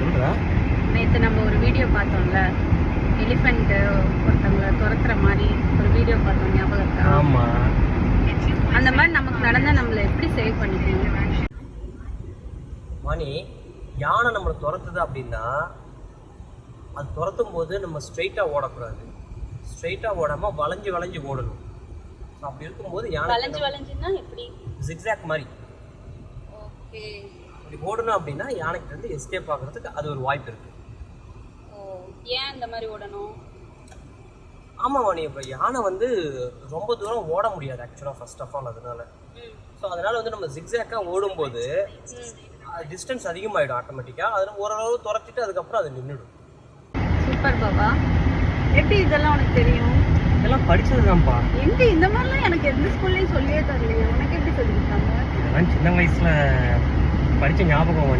சொல்கிறேன். நேற்று நம்ம ஒரு வீடியோ பார்த்தோம்ல, எலிஃபெண்ட் ஒருத்தவங்களை துரத்துற மாதிரி ஒரு வீடியோ பார்த்தோம், ஞாபகம் இருக்கா? ஆமாம். அந்த மாதிரி நமக்கு நடந்தால் நம்மளை எப்படி சேவ் பண்ணிக்கணும்? மணி, யானை நம்மளை துரத்துது அப்படின்னா அது துரத்தும் போது நம்ம ஸ்ட்ரெயிட்டாக ஓடக்கூடாது. ஸ்ட்ரெயிட்டாக ஓடாமல் வளைஞ்சு வளைஞ்சு ஓடணும். ஸோ அப்படி இருக்கும்போது யானை வளைஞ்சுன்னா எப்படி? ஜிக்ஸாக் மாதிரி. ஓகே. அப்படி ஓடணும் அப்படின்னா யானைக்கிட்ட இருந்து எஸ்கேப் ஆகிறதுக்கு அது ஒரு வாய்ப்பு இருக்குது. ஏன் இந்த மாதிரி ஓடணும்? ஆமாம் மணி, இப்போ யானை வந்து ரொம்ப தூரம் ஓட முடியாது ஆக்சுவலாக, ஃபர்ஸ்ட் ஆஃப் ஆல். அதனால ஸோ அதனால் வந்து நம்ம ஜிக்ஸாக்காக ஓடும்போது டிஸ்டன்ஸ் அதிகமாகிடும் ஆட்டோமேட்டிக்காக. அதில் ஓரளவு துரத்திட்டு அதுக்கப்புறம் அது நின்றுடும். சூப்பர் பாபா, எப்படி இதெல்லாம் உனக்கு தெரியும்? இதெல்லாம் படித்தது தான்ப்பா. எங்க இந்த மாதிரிலாம் எனக்கு எந்த ஸ்கூல்லையும் சொல்லியே தரலையே, உனக்கு எப்படி சொல்லியிருக்காங்க? இதெல்லாம் சின்ன வயசில் படித்த ஞாபகம் மணி.